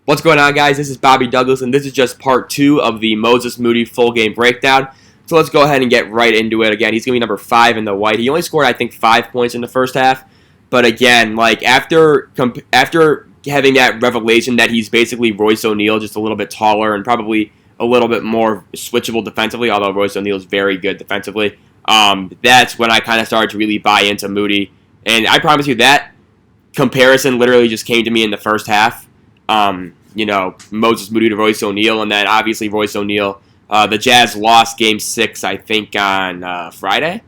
What's going on, guys? This is Bobby Douglas, and this is just part 2 of the Moses Moody full game breakdown. So let's go ahead and get right into it. Again, he's going to be number 5 in the white. He only scored, I think, 5 points in the first half. But again, like after having that revelation that he's basically Royce O'Neal, just a little bit taller and probably a little bit more switchable defensively, although Royce O'Neal is very good defensively, that's when I kind of started to really buy into Moody. And I promise you that comparison literally just came to me in the first half. Moses Moody to Royce O'Neal, and then obviously Royce O'Neal. The Jazz lost Game 6, I think, on Friday.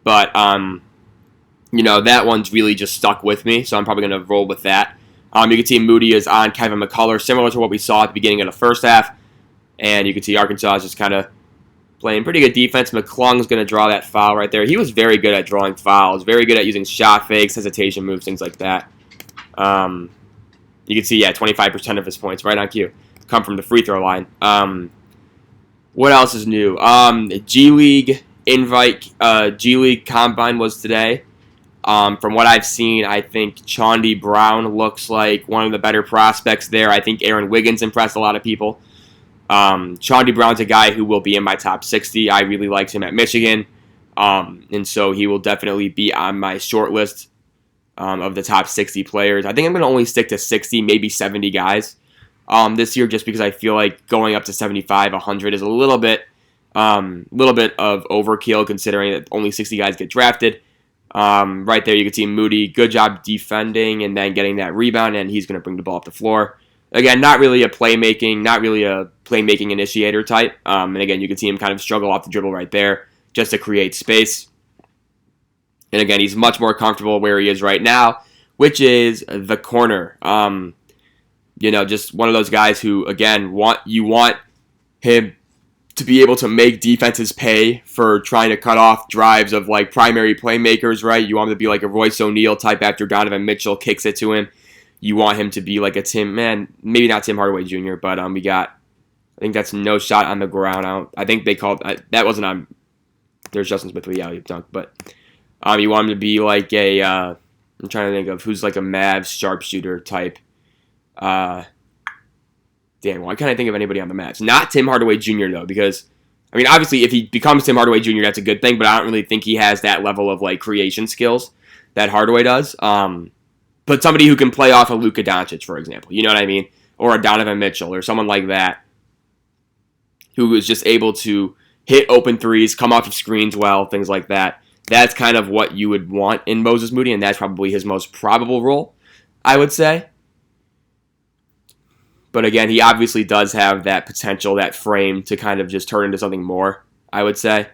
But, that one's really just stuck with me, so I'm probably going to roll with that. You can see Moody is on Kevin McCullough, similar to what we saw at the beginning of the first half. And you can see Arkansas is just kind of playing pretty good defense. McClung's going to draw that foul right there. He was very good at drawing fouls, very good at using shot fakes, hesitation moves, things like that. You can see, 25% of his points, right on cue, come from the free throw line. What else is new? G League Combine was today. From what I've seen, I think Chaundi Brown looks like one of the better prospects there. I think Aaron Wiggins impressed a lot of people. Chaundi Brown's a guy who will be in my top 60. I really liked him at Michigan, and so he will definitely be on my short list of the top 60 players. I think I'm going to only stick to 60, maybe 70 guys this year, just because I feel like going up to 75, 100 is a little bit of overkill, considering that only 60 guys get drafted. Right there, you can see Moody, good job defending and then getting that rebound, and he's going to bring the ball up the floor. Again, not really a playmaking initiator type. And again, you can see him kind of struggle off the dribble right there just to create space. And again, he's much more comfortable where he is right now, which is the corner. Just one of those guys who, again, you want him to be able to make defenses pay for trying to cut off drives of like primary playmakers, right? You want him to be like a Royce O'Neal type after Donovan Mitchell kicks it to him. You want him to be like maybe not Tim Hardaway Jr., but I think that's no shot on the ground. I think they called that wasn't on. There's Justin Smith with the alley-oop dunk, but. You want him to be like I'm trying to think of who's like a Mavs sharpshooter type. Why can't I think of anybody on the Mavs? Not Tim Hardaway Jr. though, because, obviously if he becomes Tim Hardaway Jr., that's a good thing, but I don't really think he has that level of like creation skills that Hardaway does. But somebody who can play off of Luka Doncic, for example, you know what I mean? Or a Donovan Mitchell or someone like that who is just able to hit open threes, come off of screens well, things like that. That's kind of what you would want in Moses Moody, and that's probably his most probable role, I would say. But again, he obviously does have that potential, that frame to kind of just turn into something more, I would say.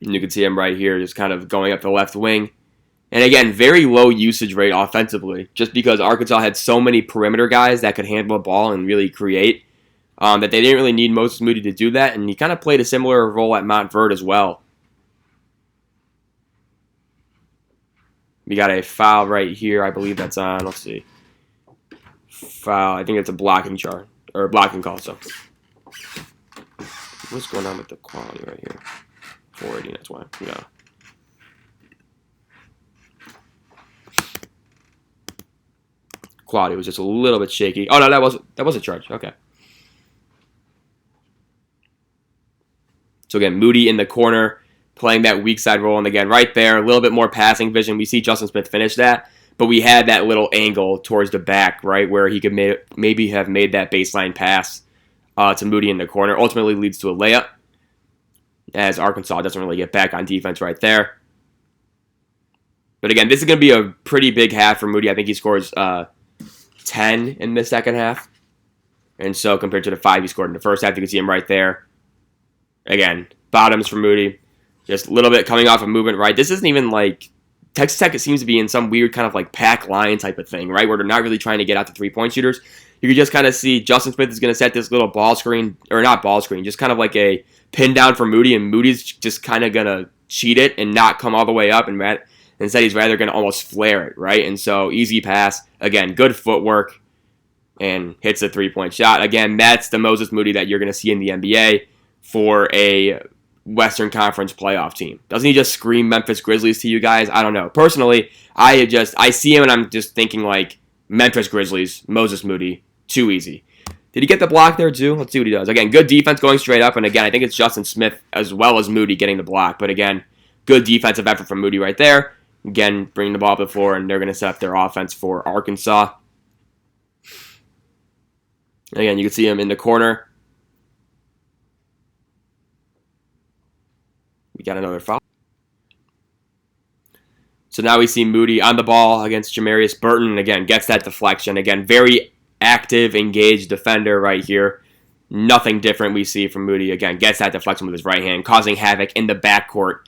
And you can see him right here just kind of going up the left wing. And again, very low usage rate offensively, just because Arkansas had so many perimeter guys that could handle the ball and really create. That they didn't really need Moses Moody to do that, and he kind of played a similar role at Montverde as well. We got a foul right here. I believe that's on, let's see. Foul, I think it's a blocking chart, or a blocking call, so. What's going on with the quality right here? 480, that's why, yeah. Quality was just a little bit shaky. Oh, no, that was a charge, okay. So again, Moody in the corner, playing that weak side role. And again, right there, a little bit more passing vision. We see Justin Smith finish that. But we had that little angle towards the back, right, where he could maybe have made that baseline pass to Moody in the corner. Ultimately leads to a layup, as Arkansas doesn't really get back on defense right there. But again, this is going to be a pretty big half for Moody. I think he scores 10 in the second half. And so compared to the 5 he scored in the first half, you can see him right there. Again, bottoms for Moody. Just a little bit coming off of movement, right? This isn't even like Texas Tech. It seems to be in some weird kind of like pack line type of thing, right? Where they're not really trying to get out the three-point shooters. You can just kind of see Justin Smith is going to set this little ball screen, or not ball screen, just kind of like a pin down for Moody, and Moody's just kind of going to cheat it and not come all the way up, and instead he's rather going to almost flare it, right? And so easy pass. Again, good footwork, and hits a three-point shot. Again, that's the Moses Moody that you're going to see in the NBA for a Western Conference playoff team. Doesn't he just scream Memphis Grizzlies to you guys? I don't know. Personally, I see him and I'm just thinking like Memphis Grizzlies, Moses Moody, too easy. Did he get the block there too? Let's see what he does. Again, good defense going straight up, and again, I think it's Justin Smith as well as Moody getting the block. But again, good defensive effort from Moody right there. Again, bringing the ball up the floor, and they're going to set up their offense for Arkansas. Again, you can see him in the corner. We got another foul. So now we see Moody on the ball against Jamarius Burton. Again, gets that deflection. Again, very active, engaged defender right here. Nothing different we see from Moody. Again, gets that deflection with his right hand, causing havoc in the backcourt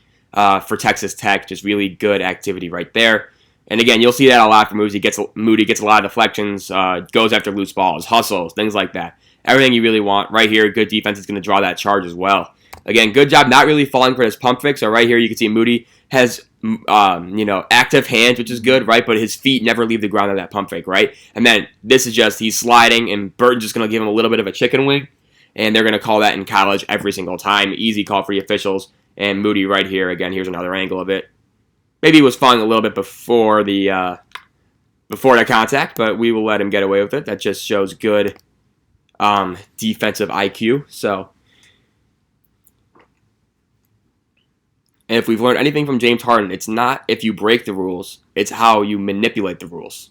for Texas Tech. Just really good activity right there. And again, you'll see that a lot from Moody. Moody gets a lot of deflections, goes after loose balls, hustles, things like that. Everything you really want right here. Good defense is going to draw that charge as well. Again, good job not really falling for his pump fake. So right here you can see Moody has active hands, which is good, right? But his feet never leave the ground on that pump fake, right? And then this is just, he's sliding, and Burton's just going to give him a little bit of a chicken wing, and they're going to call that in college every single time. Easy call for the officials. And Moody right here, again, here's another angle of it. Maybe he was falling a little bit before the contact, but we will let him get away with it. That just shows good defensive IQ. So, and if we've learned anything from James Harden, it's not if you break the rules, it's how you manipulate the rules.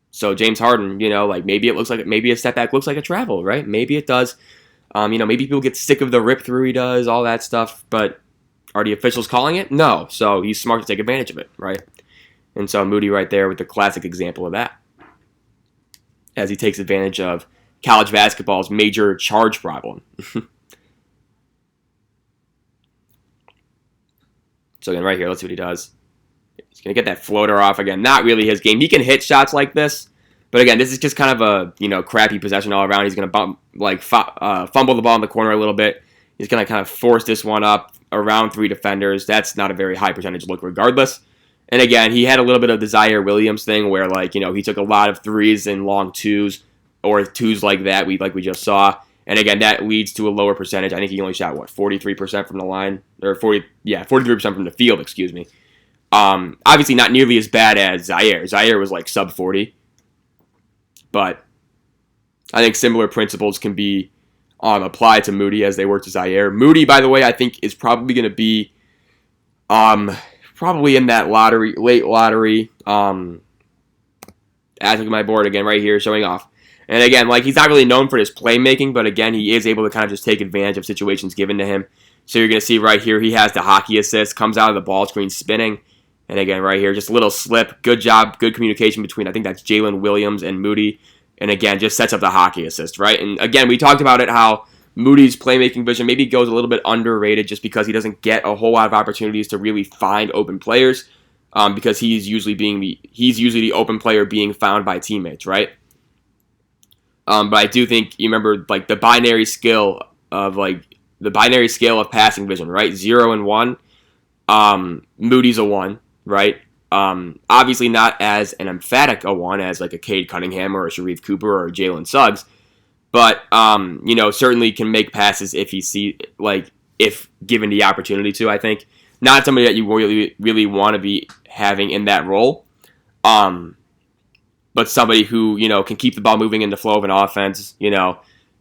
So James Harden, maybe it looks like, maybe a step back looks like a travel, right? Maybe it does. Maybe people get sick of the rip through he does, all that stuff, but are the officials calling it? No. So he's smart to take advantage of it, right? And so Moody right there with the classic example of that, as he takes advantage of college basketball's major charge problem. So again, right here, let's see what he does. He's going to get that floater off again. Not really his game. He can hit shots like this, but again, this is just kind of a crappy possession all around. He's going to fumble the ball in the corner a little bit. He's going to kind of force this one up around three defenders. That's not a very high percentage look regardless. And again, he had a little bit of the Zaire Williams thing where he took a lot of threes and long twos, or twos like that, we just saw. And again, that leads to a lower percentage. I think he only shot, 43% from the line? Or 43% from the field, excuse me. Obviously not nearly as bad as Zaire. Zaire was like sub 40. But I think similar principles can be applied to Moody as they were to Zaire. Moody, by the way, I think is probably going to be probably in that late lottery. As look at my board again right here, showing off. And again, he's not really known for his playmaking, but again, he is able to kind of just take advantage of situations given to him. So you're going to see right here, he has the hockey assist, comes out of the ball screen spinning. And again, right here, just a little slip. Good job, good communication between, I think that's Jalen Williams and Moody. And again, just sets up the hockey assist, right? And again, we talked about it, how Moody's playmaking vision maybe goes a little bit underrated just because he doesn't get a whole lot of opportunities to really find open players, because he's usually the open player being found by teammates, right? But I do think you remember the binary scale of passing vision, right? 0 and 1. Moody's a 1, right? Obviously not as an emphatic a 1 as a Cade Cunningham or a Sharif Cooper or a Jalen Suggs, but certainly can make passes if if given the opportunity to. I think not somebody that you really want to be having in that role. But somebody who, can keep the ball moving in the flow of an offense,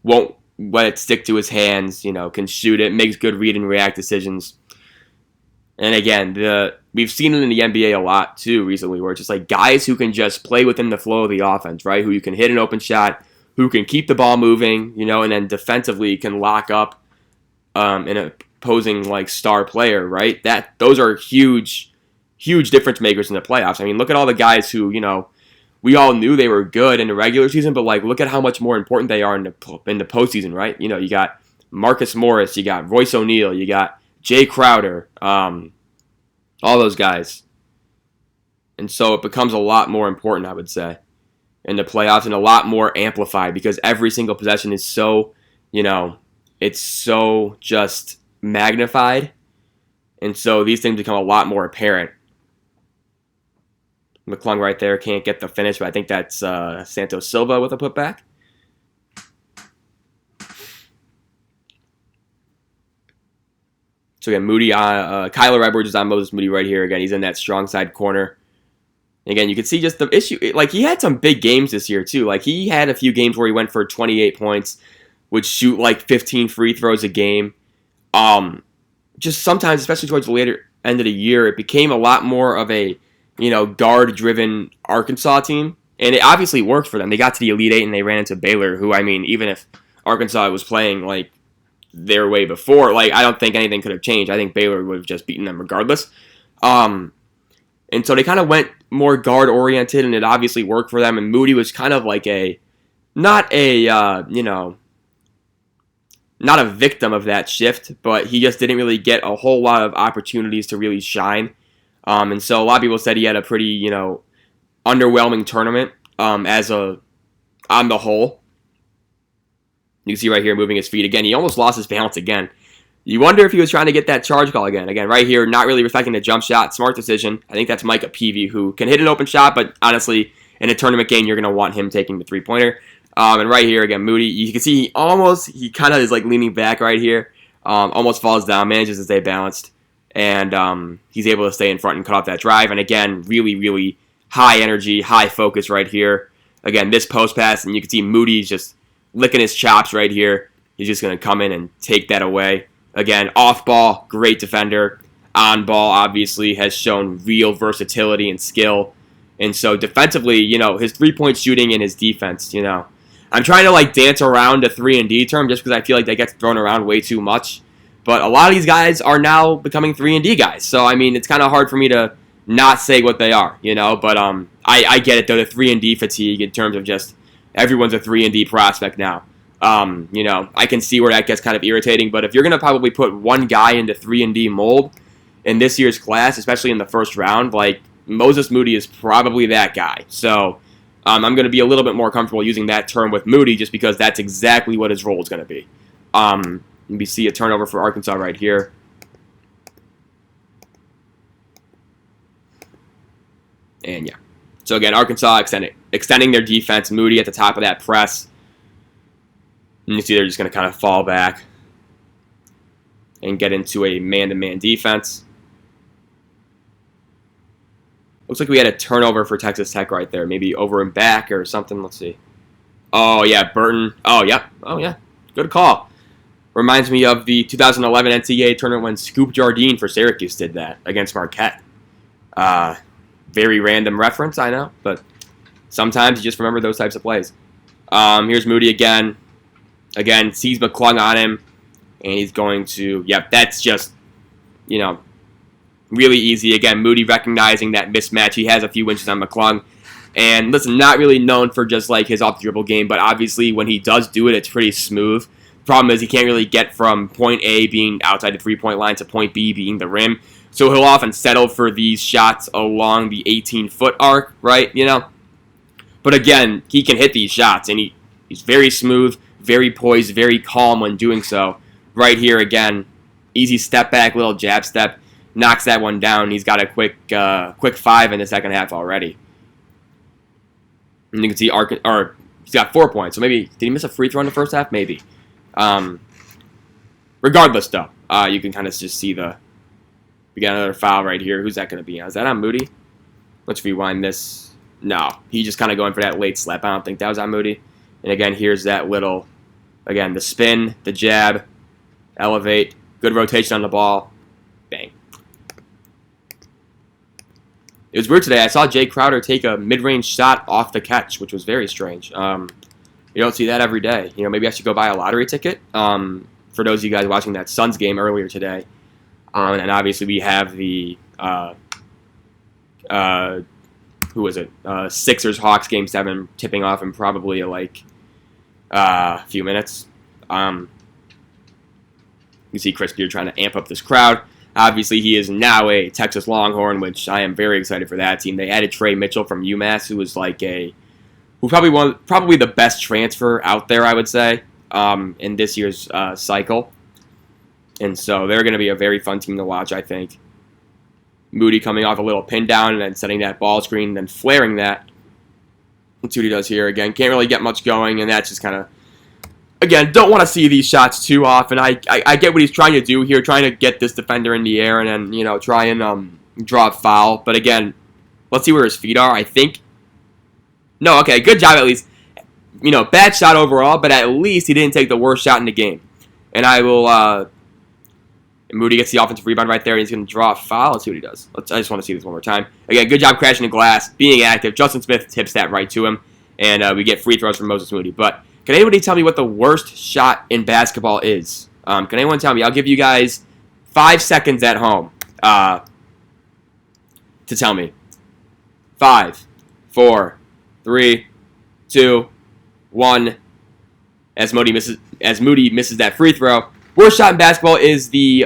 won't let it stick to his hands, can shoot it, makes good read and react decisions. And again, we've seen it in the NBA a lot too recently, where it's just guys who can just play within the flow of the offense, right? Who you can hit an open shot, who can keep the ball moving, and then defensively can lock up an opposing star player, right? Those are huge difference makers in the playoffs. I mean, look at all the guys who, we all knew they were good in the regular season, but look at how much more important they are in the postseason, right? You got Marcus Morris, you got Royce O'Neal, you got Jay Crowder, all those guys. And so it becomes a lot more important, I would say, in the playoffs, and a lot more amplified because every single possession is so, it's so just magnified. And so these things become a lot more apparent. McClung right there can't get the finish, but I think that's Santos Silva with a putback. So again, Moody, Kyler Edwards is on Moses Moody right here. Again, he's in that strong side corner. Again, you can see just the issue. Like, he had some big games this year, too. Like, he had a few games where he went for 28 points, would shoot like 15 free throws a game. Just sometimes, especially towards the later end of the year, it became a lot more of a, guard-driven Arkansas team. And it obviously worked for them. They got to the Elite Eight and they ran into Baylor, who, I mean, even if Arkansas was playing, like, their way before, like, I don't think anything could have changed. I think Baylor would have just beaten them regardless. And so they kind of went more guard-oriented, and it obviously worked for them. And Moody was kind of like not a victim of that shift, but he just didn't really get a whole lot of opportunities to really shine. And so a lot of people said he had a pretty, underwhelming tournament on the whole. You can see right here moving his feet again. He almost lost his balance again. You wonder if he was trying to get that charge call again. Again, right here, not really respecting the jump shot. Smart decision. I think that's Micah Peavy, who can hit an open shot, but honestly, in a tournament game, you're going to want him taking the three-pointer. And right here, again, Moody, you can see he kind of is like leaning back right here. Almost falls down, manages to stay balanced. And he's able to stay in front and cut off that drive. And again, really, really high energy, high focus right here. Again, this post pass, and you can see Moody's just licking his chops right here. He's just going to come in and take that away. Again, off ball, great defender. On ball, obviously, has shown real versatility and skill. And so defensively, his three-point shooting and his defense, I'm trying to like dance around the 3-and-D term just because I feel like that gets thrown around way too much. But a lot of these guys are now becoming 3-and-D guys. So, I mean, it's kind of hard for me to not say what they are, But I get it, though, the 3-and-D fatigue in terms of just everyone's a 3-and-D prospect now. I can see where that gets kind of irritating, but if you're going to probably put one guy into 3-and-D mold in this year's class, especially in the first round, like Moses Moody is probably that guy. So I'm going to be a little bit more comfortable using that term with Moody just because that's exactly what his role is going to be. We see a turnover for Arkansas right here. And yeah. So again, Arkansas extending their defense. Moody at the top of that press. And you see they're just going to kind of fall back and get into a man-to-man defense. Looks like we had a turnover for Texas Tech right there. Maybe over and back or something. Let's see. Oh, yeah, Burton. Oh, yep. Oh, yeah. Good call. Reminds me of the 2011 NCAA tournament when Scoop Jardine for Syracuse did that against Marquette. Very random reference, I know, but sometimes you just remember those types of plays. Here's Moody again. Again, sees McClung on him, and he's going to, that's just, really easy. Again, Moody recognizing that mismatch. He has a few inches on McClung. And listen, not really known for just like his off-the-dribble game, but obviously when he does do it, it's pretty smooth. Problem is he can't really get from point A being outside the three-point line to point B being the rim. So he'll often settle for these shots along the 18-foot arc, right? But again, he can hit these shots, and he's very smooth, very poised, very calm when doing so. Right here again, easy step back, little jab step, knocks that one down. He's got a quick 5 in the second half already. And you can see he's got 4 points. So maybe, did he miss a free throw in the first half? Maybe. Regardless, though, you can kind of just see we got another foul right here. Who's that going to be on? Is that on Moody? Let's rewind this. No, he's just kind of going for that late slap. I don't think that was on Moody. And again, here's that little, again, the spin, the jab, elevate, good rotation on the ball, bang. It was weird today. I saw Jay Crowder take a mid-range shot off the catch, which was very strange. You don't see that every day. Maybe I should go buy a lottery ticket. For those of you guys watching that Suns game earlier today. And obviously we have the, who was it? Sixers-Hawks Game 7 tipping off in probably a few minutes. You see Chris Beard trying to amp up this crowd. Obviously, he is now a Texas Longhorn, which I am very excited for that team. They added Trey Mitchell from UMass, who was probably the best transfer out there, I would say, in this year's cycle. And so they're going to be a very fun team to watch, I think. Moody coming off a little pin down and then setting that ball screen and then flaring that. That's what he does here again. Can't really get much going, and that's just kind of, again, don't want to see these shots too often. I get what he's trying to do here, trying to get this defender in the air and then, try and draw a foul. But again, Let's see where his feet are. I think. No, okay, good job at least. Bad shot overall, but at least he didn't take the worst shot in the game. And I will. Moody gets the offensive rebound right there, and he's going to draw a foul. Let's see what he does. I just want to see this one more time. Again, good job crashing the glass, being active. Justin Smith tips that right to him, and we get free throws from Moses Moody. But can anybody tell me what the worst shot in basketball is? Can anyone tell me? I'll give you guys 5 seconds at home to tell me. 5, 4, 3, 2, 1. As Moody misses that free throw. Worst shot in basketball is the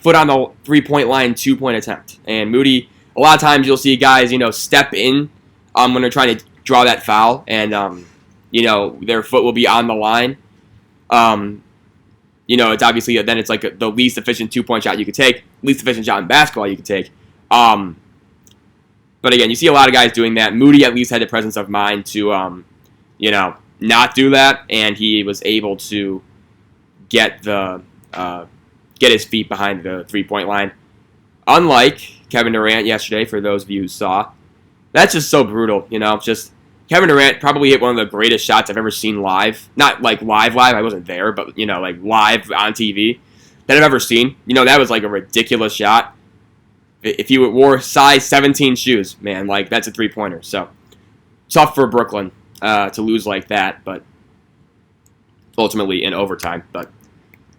foot on the three-point line 2-point attempt. And Moody, a lot of times you'll see guys, step in when they're trying to draw that foul, and their foot will be on the line. It's obviously then it's like the least efficient 2-point shot you could take, least efficient shot in basketball you could take. But again, you see a lot of guys doing that. Moody at least had the presence of mind to not do that, and he was able to get his feet behind the 3-point line. Unlike Kevin Durant yesterday, for those of you who saw, that's just so brutal. Just Kevin Durant probably hit one of the greatest shots I've ever seen live. Not like live, I wasn't there, but like live on TV that I've ever seen. That was like a ridiculous shot. If you wore size 17 shoes, man, like that's a 3-pointer. So tough for Brooklyn to lose like that, but ultimately in overtime. But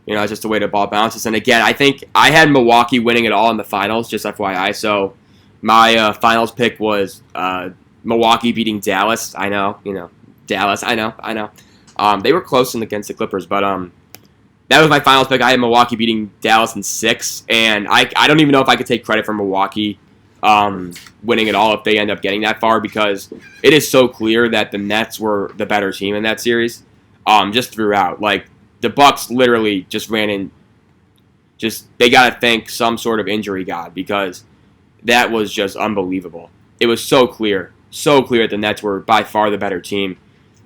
it's just the way the ball bounces. And again, I think I had Milwaukee winning it all in the finals, just FYI. So my finals pick was Milwaukee beating Dallas. I know, Dallas. I know. They were close against the Clippers, but that was my finals pick. I had Milwaukee beating Dallas in 6, and I don't even know if I could take credit for Milwaukee winning it all if they end up getting that far, because it is so clear that the Nets were the better team in that series. Just throughout, like the Bucks literally just ran in. They gotta thank some sort of injury god, because that was just unbelievable. It was so clear that the Nets were by far the better team.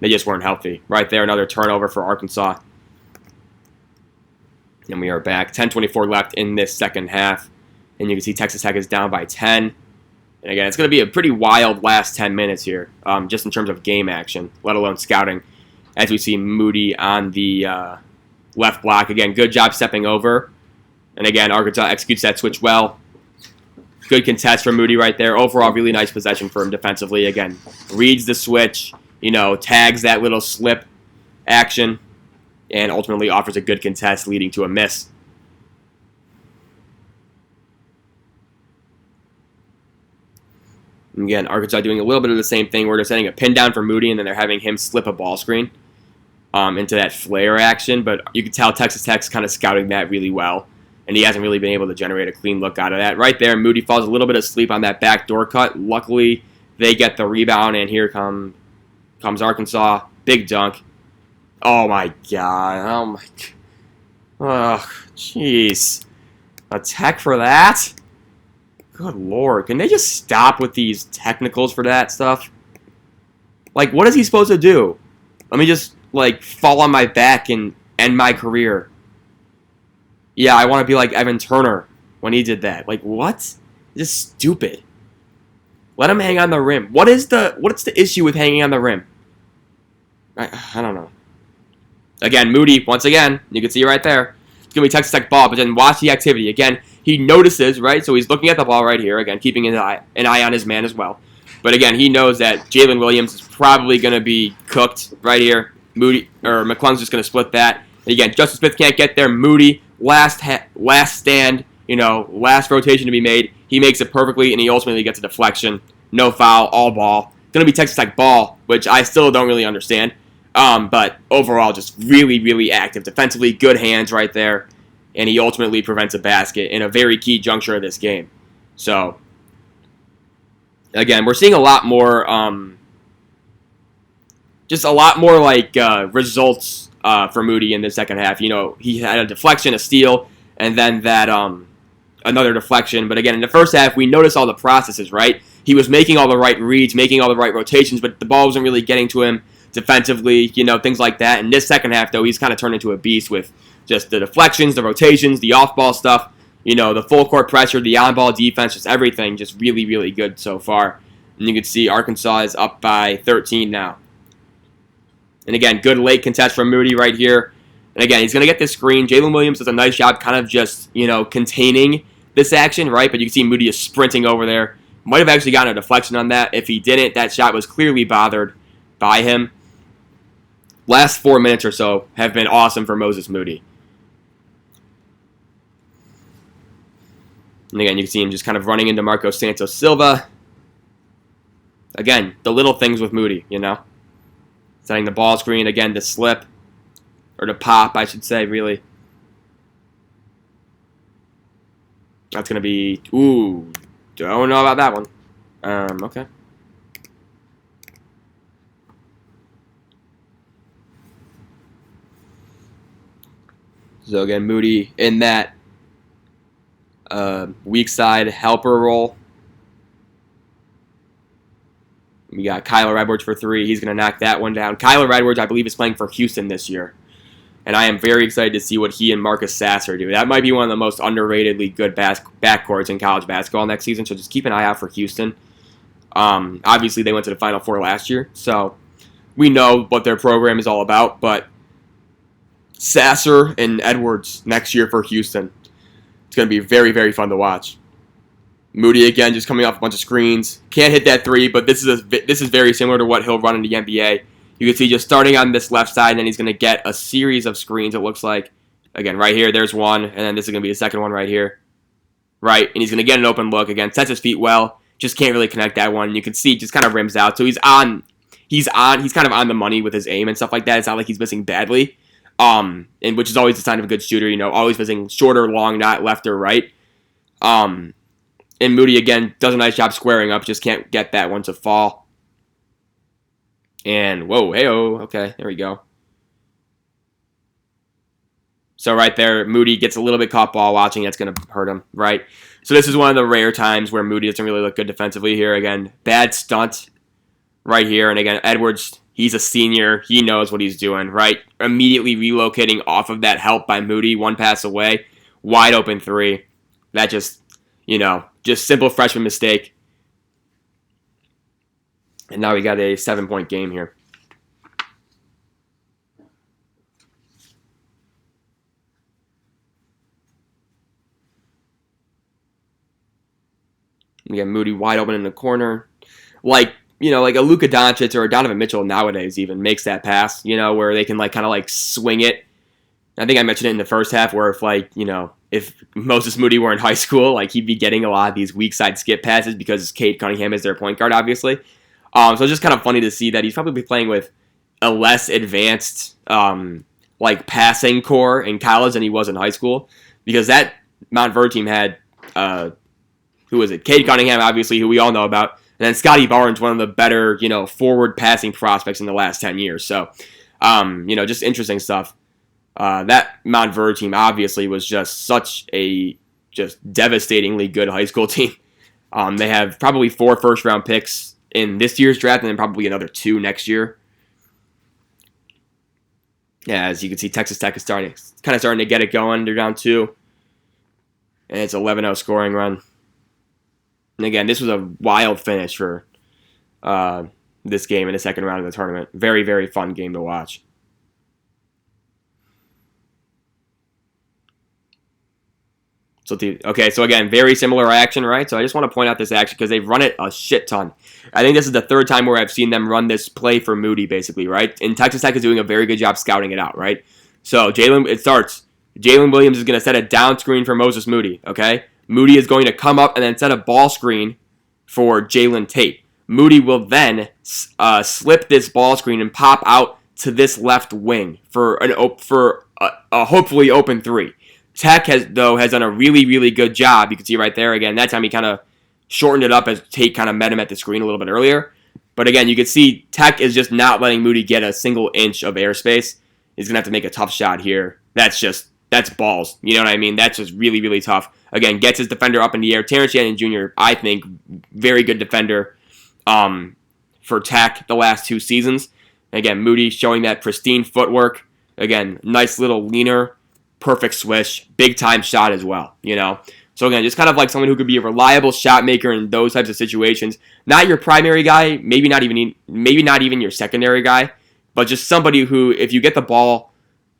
They just weren't healthy. Right there, another turnover for Arkansas. And we are back. 10:24 left in this second half, and you can see Texas Tech is down by 10. And again, it's going to be a pretty wild last 10 minutes here, just in terms of game action, let alone scouting. As we see Moody on the left block. Again, good job stepping over. And again, Arkansas executes that switch well. Good contest from Moody right there. Overall, really nice possession for him defensively. Again, reads the switch, tags that little slip action, and ultimately offers a good contest leading to a miss. And again, Arkansas doing a little bit of the same thing where they're setting a pin down for Moody, and then they're having him slip a ball screen into that flare action. But you can tell Texas Tech's kind of scouting that really well, and he hasn't really been able to generate a clean look out of that. Right there, Moody falls a little bit asleep on that backdoor cut. Luckily, they get the rebound, and here comes Arkansas. Big dunk. Oh, my God. Oh, my God. Oh, jeez. A tech for that? Good Lord. Can they just stop with these technicals for that stuff? Like, what is he supposed to do? Let me just, fall on my back and end my career. Yeah, I want to be like Evan Turner when he did that. Like, what? Just stupid. Let him hang on the rim. What's the issue with hanging on the rim? I don't know. Again, Moody, once again, you can see right there. It's going to be Texas Tech ball, but then watch the activity. Again, he notices, right? So he's looking at the ball right here. Again, keeping an eye on his man as well. But again, he knows that Jalen Williams is probably going to be cooked right here. McClung's just going to split that. And again, Justin Smith can't get there. Moody, last stand, last rotation to be made. He makes it perfectly, and he ultimately gets a deflection. No foul, all ball. Going to be Texas Tech ball, which I still don't really understand. But overall, just really, really active. Defensively, good hands right there. And he ultimately prevents a basket in a very key juncture of this game. So, again, we're seeing a lot more, results for Moody in the second half. He had a deflection, a steal, and then that another deflection. But again, in the first half, we noticed all the processes, right? He was making all the right reads, making all the right rotations, but the ball wasn't really getting to him defensively, things like that. In this second half, though, he's kind of turned into a beast with just the deflections, the rotations, the off-ball stuff, the full court pressure, the on-ball defense, just everything, just really, really good so far. And you can see Arkansas is up by 13 now. And again, good late contest from Moody right here. And again, he's going to get this screen. Jalen Williams does a nice job kind of just, containing this action, right? But you can see Moody is sprinting over there. Might have actually gotten a deflection on that. If he didn't, that shot was clearly bothered by him. Last 4 minutes or so have been awesome for Moses Moody. And again, you can see him just kind of running into Marco Santos Silva. Again, the little things with Moody, Setting the ball screen, again, to slip. Or to pop, I should say, really. That's going to be... Ooh, don't know about that one. Okay. So again, Moody in that weak side helper role. We got Kyler Edwards for 3. He's going to knock that one down. Kyler Edwards, I believe, is playing for Houston this year. And I am very excited to see what he and Marcus Sasser do. That might be one of the most underratedly good backcourts in college basketball next season, so just keep an eye out for Houston. Obviously, they went to the Final Four last year, so we know what their program is all about. But Sasser and Edwards next year for Houston, it's going to be very, very fun to watch. Moody, again, just coming off a bunch of screens. Can't hit that 3, but this is very similar to what he'll run in the NBA. You can see just starting on this left side, and then he's going to get a series of screens, it looks like. Again, right here, there's one, and then this is going to be the second one right here. Right, and he's going to get an open look. Again, sets his feet well, just can't really connect that one. You can see just kind of rims out. So he's kind of on the money with his aim and stuff like that. It's not like he's missing badly, and which is always a sign of a good shooter, always missing short or long, not left or right. And Moody, again, does a nice job squaring up, just can't get that one to fall. And, whoa, hey-oh, okay, there we go. So right there, Moody gets a little bit caught ball watching. That's going to hurt him, right? So this is one of the rare times where Moody doesn't really look good defensively here. Again, bad stunt right here. And again, Edwards, he's a senior. He knows what he's doing, right? Immediately relocating off of that help by Moody, one pass away, wide open 3. That just, just simple freshman mistake. And now we got a 7-point game here. We got Moody wide open in the corner. Like a Luka Doncic or a Donovan Mitchell nowadays even makes that pass, where they can kind of swing it. I think I mentioned it in the first half where if Moses Moody were in high school, he'd be getting a lot of these weak side skip passes because Cade Cunningham is their point guard, obviously. So it's just kind of funny to see that he's probably playing with a less advanced passing core in college than he was in high school, because that Mount Verde team had who was it? Cade Cunningham, obviously, who we all know about, and then Scotty Barnes, one of the better forward passing prospects in the last 10 years. So just interesting stuff. That Mount Verde team obviously was just such a devastatingly good high school team. They have probably 4 first-round picks in this year's draft, and then probably another 2 next year. Yeah, as you can see, Texas Tech is starting to get it going. They're down 2. And it's 11-0 scoring run. And again, this was a wild finish for this game in the second round of the tournament. Very, very fun game to watch. So again, very similar action, right? So I just want to point out this action because they've run it a shit ton. I think this is the 3rd time where I've seen them run this play for Moody, basically, right? And Texas Tech is doing a very good job scouting it out, right? So it starts. Jalen Williams is going to set a down screen for Moses Moody, okay? Moody is going to come up and then set a ball screen for Jalen Tate. Moody will then slip this ball screen and pop out to this left wing for a hopefully open 3. Tech has done a really, really good job. You can see right there, again, that time he kind of shortened it up as Tate kind of met him at the screen a little bit earlier. But again, you can see Tech is just not letting Moody get a single inch of airspace. He's going to have to make a tough shot here. That's balls. You know what I mean? That's just really, really tough. Again, gets his defender up in the air. Terrence Shannon Jr., I think, very good defender for Tech the last 2 seasons. Again, Moody showing that pristine footwork. Again, nice little leaner. Perfect swish, big time shot as well, So again, just kind of like someone who could be a reliable shot maker in those types of situations. Not your primary guy, maybe not even your secondary guy, but just somebody who, if you get the ball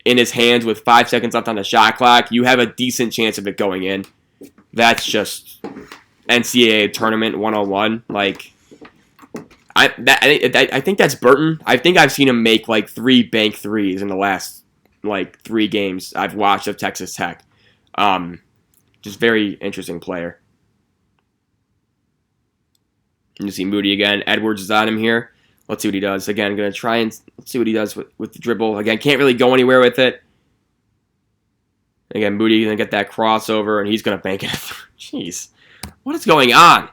in his hands with 5 seconds left on the shot clock, you have a decent chance of it going in. That's just NCAA tournament 101. Like, I think that's Burton. I think I've seen him make like 3 bank threes in the last like 3 games I've watched of Texas Tech. Just very interesting player. You see Moody again. Edwards is on him here. Let's see what he does. Again, going to try and see what he does with the dribble. Again, can't really go anywhere with it. Again, Moody going to get that crossover, and he's going to bank it. Jeez. What is going on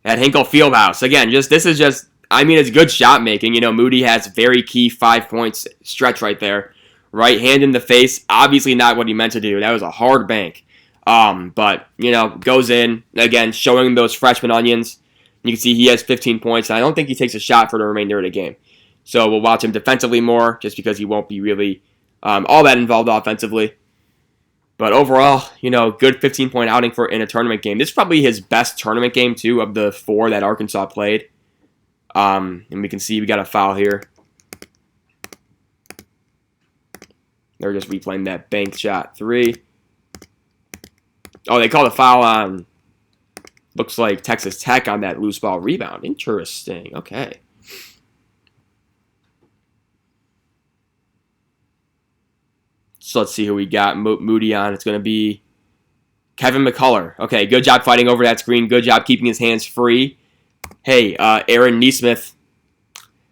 at Hinkle Fieldhouse? Again, it's good shot making. You know, Moody has very key 5 points stretch right there. Right hand in the face. Obviously not what he meant to do. That was a hard bank. But, you know, goes in. Again, showing those freshman onions. You can see he has 15 points. And I don't think he takes a shot for the remainder of the game. So we'll watch him defensively more, just because he won't be really all that involved offensively. But overall, you know, good 15-point outing in a tournament game. This is probably his best tournament game, too, of the 4 that Arkansas played. And we can see we got a foul here. They're just replaying that bank shot 3. Oh, they called a foul on, looks like Texas Tech on that loose ball rebound. Interesting. Okay. So let's see who we got Moody on. It's going to be Kevin McCullough. Okay, good job fighting over that screen. Good job keeping his hands free. Hey, Aaron Nesmith.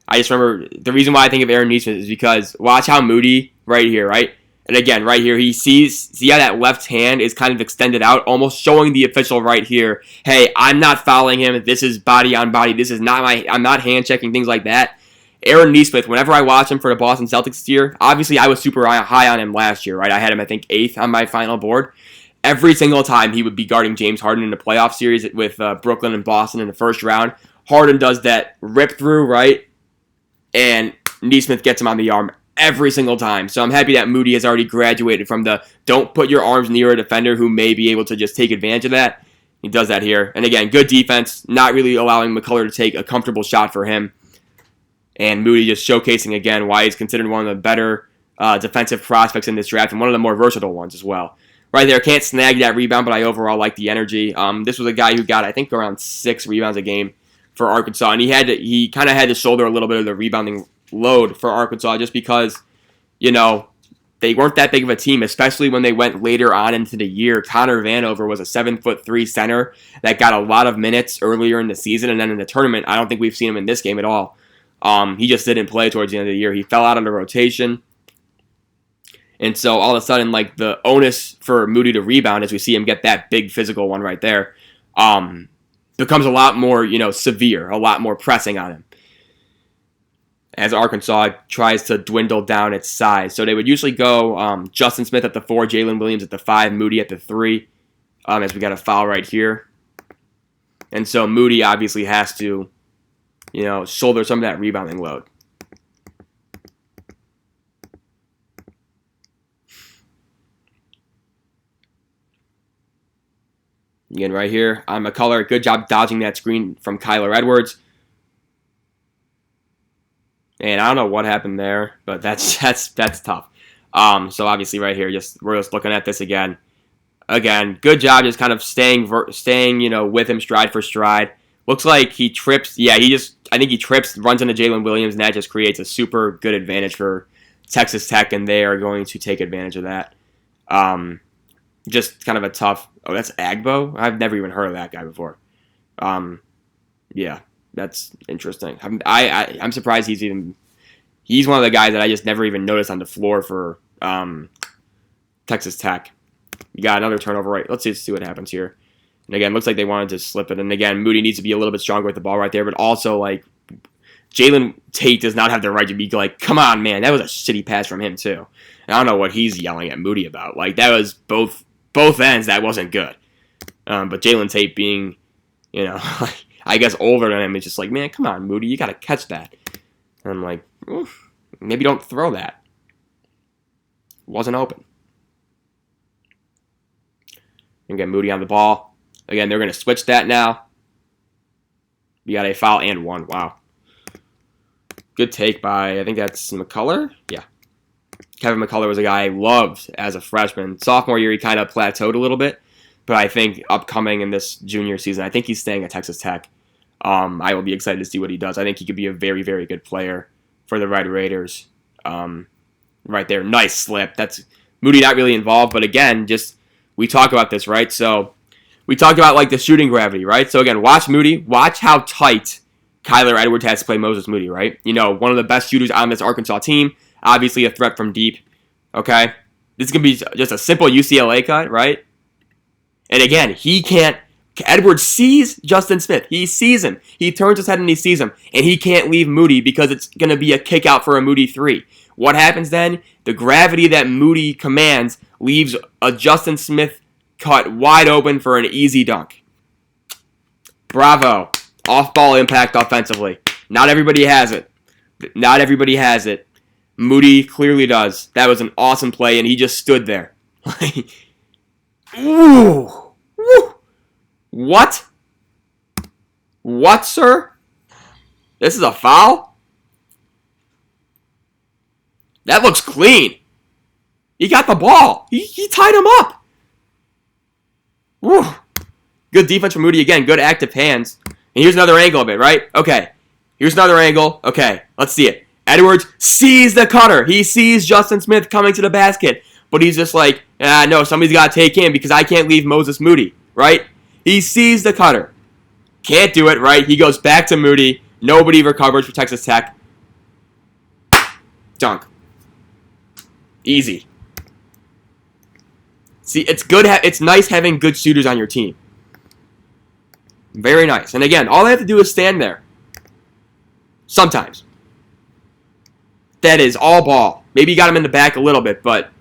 I just remember the reason why I think of Aaron Nesmith is because watch how Moody right here, right? And again, right here, he sees, see how that left hand is kind of extended out, almost showing the official right here, hey, I'm not fouling him. This is body on body. This is not I'm not hand checking, things like that. Aaron Nesmith, whenever I watch him for the Boston Celtics this year, obviously I was super high on him last year, right? I had him, I think, 8th on my final board. Every single time he would be guarding James Harden in the playoff series with Brooklyn and Boston in the first round. Harden does that rip through, right? And Nesmith gets him on the arm every single time. So I'm happy that Moody has already graduated from the don't put your arms near a defender who may be able to just take advantage of that. He does that here. And again, good defense, not really allowing McCullough to take a comfortable shot for him. And Moody just showcasing again why he's considered one of the better defensive prospects in this draft and one of the more versatile ones as well. Right there, can't snag that rebound, but I overall like the energy. This was a guy who got, I think, around 6 rebounds a game for Arkansas, and he kind of had to shoulder a little bit of the rebounding load for Arkansas just because, you know, they weren't that big of a team, especially when they went later on into the year. Connor Vanover was a 7'3" center that got a lot of minutes earlier in the season, and then in the tournament, I don't think we've seen him in this game at all. He just didn't play towards the end of the year. He fell out of the rotation. And so all of a sudden, like, the onus for Moody to rebound as we see him get that big physical one right there becomes a lot more, you know, severe, a lot more pressing on him as Arkansas tries to dwindle down its size. So they would usually go Justin Smith at the 4, Jalen Williams at the 5, Moody at the 3, as we got a foul right here. And so Moody obviously has to, you know, shoulder some of that rebounding load. Again, right here on McCullough, good job dodging that screen from Kyler Edwards. And I don't know what happened there, but that's tough. So obviously right here, we're just looking at this again. Again, good job just kind of staying you know, with him stride for stride. Looks like he trips. Yeah, I think he trips, runs into Jalen Williams, and that just creates a super good advantage for Texas Tech, and they are going to take advantage of that. Just kind of a tough. Oh, that's Agbo? I've never even heard of that guy before. Yeah, that's interesting. I'm surprised he's one of the guys that I just never even noticed on the floor for Texas Tech. You got another turnover right. Let's see what happens here. And again, looks like they wanted to slip it. And again, Moody needs to be a little bit stronger with the ball right there, but also like Jalen Tate does not have the right to be like, come on, man, that was a shitty pass from him too. And I don't know what he's yelling at Moody about. Like, that was both ends, that wasn't good. But Jalen Tate being, you know, I guess older than him, is just like, man, come on, Moody, you got to catch that. And I'm like, maybe don't throw that. Wasn't open. And get Moody on the ball. Again, they're going to switch that now. We got a foul and one. Wow. Good take by, I think that's McCullough? Yeah. Kevin McCullough was a guy I loved as a freshman. Sophomore year, he kind of plateaued a little bit. But I think upcoming in this junior season, I think he's staying at Texas Tech. I will be excited to see what he does. I think he could be a very, very good player for the Red Raiders. Right there. Nice slip. That's Moody not really involved. But again, just we talk about this, right? So we talked about like the shooting gravity, right? So again, watch Moody. Watch how tight Kyler Edwards has to play Moses Moody, right? You know, one of the best shooters on this Arkansas team. Obviously a threat from deep. Okay? This is going to be just a simple UCLA cut, right? And again, he can't. Edwards sees Justin Smith. He sees him. He turns his head and he sees him. And he can't leave Moody because it's going to be a kick out for a Moody 3. What happens then? The gravity that Moody commands leaves a Justin Smith cut wide open for an easy dunk. Bravo. Off-ball impact offensively. Not everybody has it. Not everybody has it. Moody clearly does. That was an awesome play, and he just stood there. Ooh. Woo. What? What, sir? This is a foul? That looks clean. He got the ball. He tied him up. Woo. Good defense from Moody again. Good active hands. And here's another angle of it, right? Okay. Here's another angle. Okay. Let's see it. Edwards sees the cutter. He sees Justin Smith coming to the basket. But he's just like, no, somebody's got to take him because I can't leave Moses Moody, right? He sees the cutter. Can't do it, right? He goes back to Moody. Nobody recovers for Texas Tech. Dunk. Easy. See, it's good. It's nice having good shooters on your team. Very nice. And again, all they have to do is stand there. Sometimes. That is all ball. Maybe you got him in the back a little bit, but...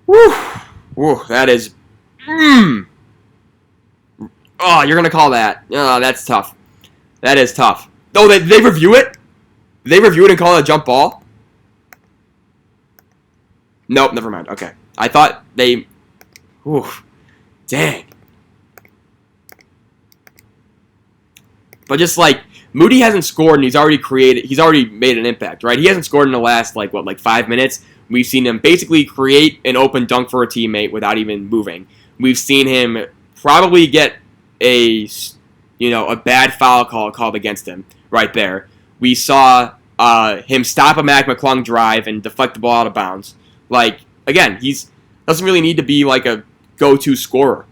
Woo. Woo, that is... Oh, you're going to call that. Oh, that's tough. That is tough. Oh, they review it? They review it and call it a jump ball? Nope, never mind. Okay. I thought they... Ooh, dang. But just like, Moody hasn't scored and he's already made an impact, right? He hasn't scored in the last, 5 minutes. We've seen him basically create an open dunk for a teammate without even moving. We've seen him probably get a bad foul called against him right there. We saw him stop a Mac McClung drive and deflect the ball out of bounds. Again, he's doesn't really need to be like a go-to scorer.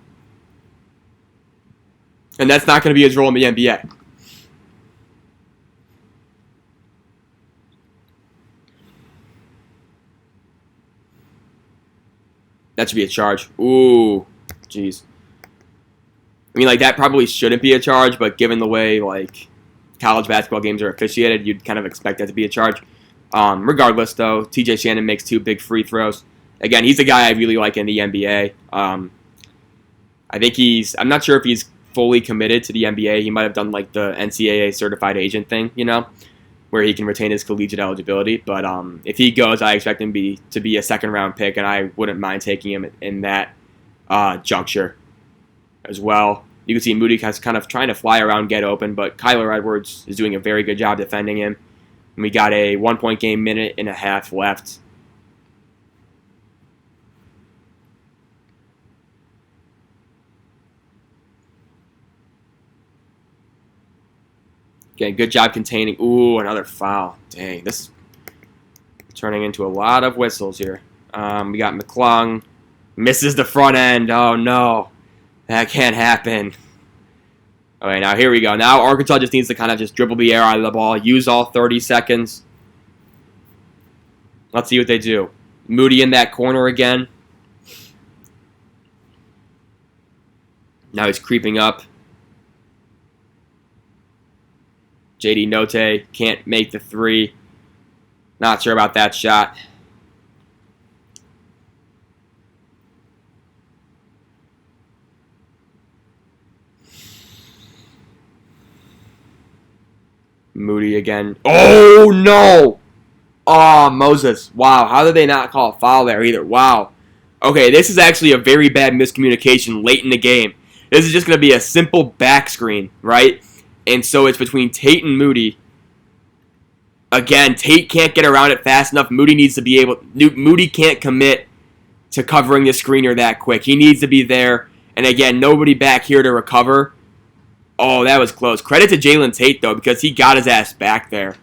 And that's not going to be his role in the NBA. That should be a charge. Ooh, jeez. I mean, that probably shouldn't be a charge, but given the way, college basketball games are officiated, you'd kind of expect that to be a charge. Regardless, though, TJ Shannon makes 2 big free throws. Again, he's a guy I really like in the NBA. I think I'm not sure if he's fully committed to the NBA. He might have done, the NCAA certified agent thing, where he can retain his collegiate eligibility. But if he goes, I expect him to be a second-round pick, and I wouldn't mind taking him in that juncture as well. You can see Moody is kind of trying to fly around, get open, but Kyler Edwards is doing a very good job defending him. And we got a 1-point game, minute and a half left. Again, good job containing. Ooh, another foul. Dang, this is turning into a lot of whistles here. We got McClung. Misses the front end. Oh, no. That can't happen. Okay, now here we go. Now Arkansas just needs to kind of just dribble the air out of the ball. Use all 30 seconds. Let's see what they do. Moody in that corner again. Now he's creeping up. JD Note can't make the 3. Not sure about that shot. Moody again. Oh, no! Oh, Moses. Wow, how did they not call a foul there either? Wow. Okay, this is actually a very bad miscommunication late in the game. This is just going to be a simple back screen, right? And so it's between Tate and Moody. Again, Tate can't get around it fast enough. Moody can't commit to covering the screener that quick. He needs to be there. And again, nobody back here to recover. Oh, that was close. Credit to Jalen Tate, though, because he got his ass back there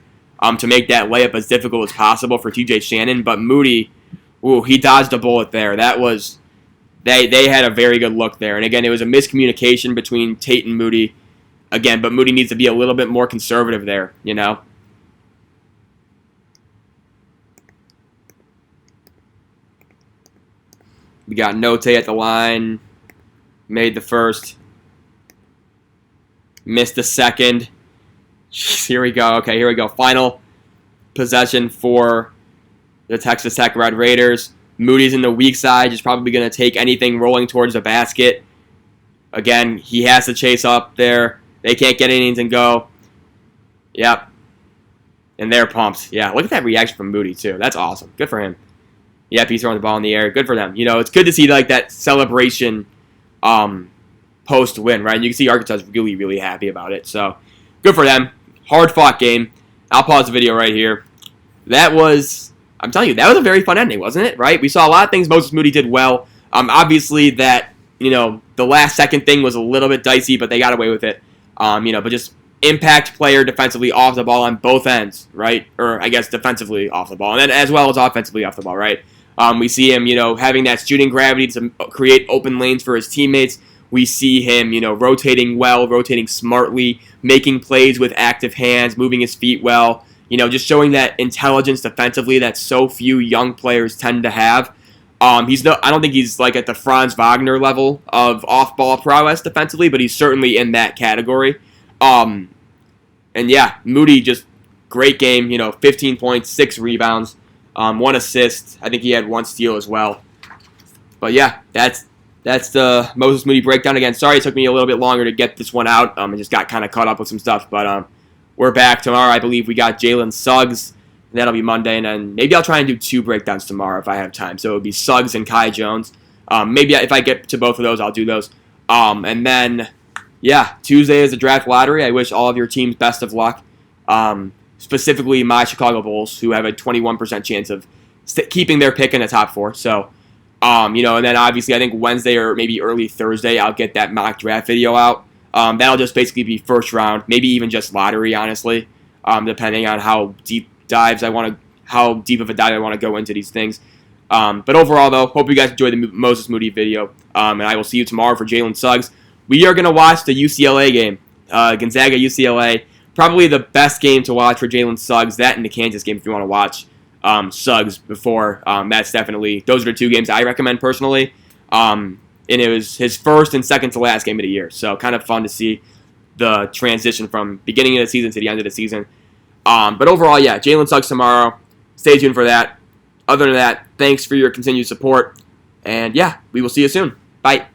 to make that layup as difficult as possible for TJ Shannon. But Moody, ooh, he dodged a bullet there. That was, they had a very good look there. And again, it was a miscommunication between Tate and Moody. Again, but Moody needs to be a little bit more conservative there, you know. We got Note at the line. Made the first. Missed the second. Jeez, here we go. Okay, here we go. Final possession for the Texas Tech Red Raiders. Moody's in the weak side. He's probably going to take anything rolling towards the basket. Again, he has to chase up there. They can't get anything go. Yep. And they're pumped. Yeah, look at that reaction from Moody, too. That's awesome. Good for him. Yep, he's throwing the ball in the air. Good for them. You know, it's good to see like that celebration post-win, right? And you can see Arkansas is really, really happy about it. So, good for them. Hard-fought game. I'll pause the video right here. I'm telling you, that was a very fun ending, wasn't it? Right? We saw a lot of things Moses Moody did well. Obviously, that, you know, the last second thing was a little bit dicey, but they got away with it. You know, but just impact player defensively off the ball on both ends, right? Or I guess defensively off the ball, and then as well as offensively off the ball, right? We see him, you know, having that shooting gravity to create open lanes for his teammates. We see him, you know, rotating well, rotating smartly, making plays with active hands, moving his feet well. You know, just showing that intelligence defensively that so few young players tend to have. I don't think he's like at the Franz Wagner level of off-ball prowess defensively, but he's certainly in that category. And yeah, Moody, just great game. You know, 15 points, 6 rebounds. 1 assist. I think he had 1 steal as well. But yeah, that's the Moses Moody breakdown. Again, sorry it took me a little bit longer to get this one out. I just got kind of caught up with some stuff. But we're back tomorrow. I believe we got Jalen Suggs. And that'll be Monday. And then maybe I'll try and do 2 breakdowns tomorrow if I have time. So it would be Suggs and Kai Jones. Maybe if I get to both of those, I'll do those. And then, yeah, Tuesday is the draft lottery. I wish all of your teams best of luck. Specifically my Chicago Bulls, who have a 21% chance of keeping their pick in the top 4. So, you know, and then obviously I think Wednesday or maybe early Thursday, I'll get that mock draft video out. That'll just basically be first round, maybe even just lottery, honestly, depending on how deep of a dive I want to go into these things. But overall, though, hope you guys enjoyed the Moses Moody video, and I will see you tomorrow for Jalen Suggs. We are going to watch the UCLA game, Gonzaga-UCLA. Probably the best game to watch for Jalen Suggs, that and the Kansas game if you want to watch Suggs before. Those are the 2 games I recommend personally. And it was his first and second to last game of the year. So kind of fun to see the transition from beginning of the season to the end of the season. But overall, yeah, Jalen Suggs tomorrow. Stay tuned for that. Other than that, thanks for your continued support. And yeah, we will see you soon. Bye.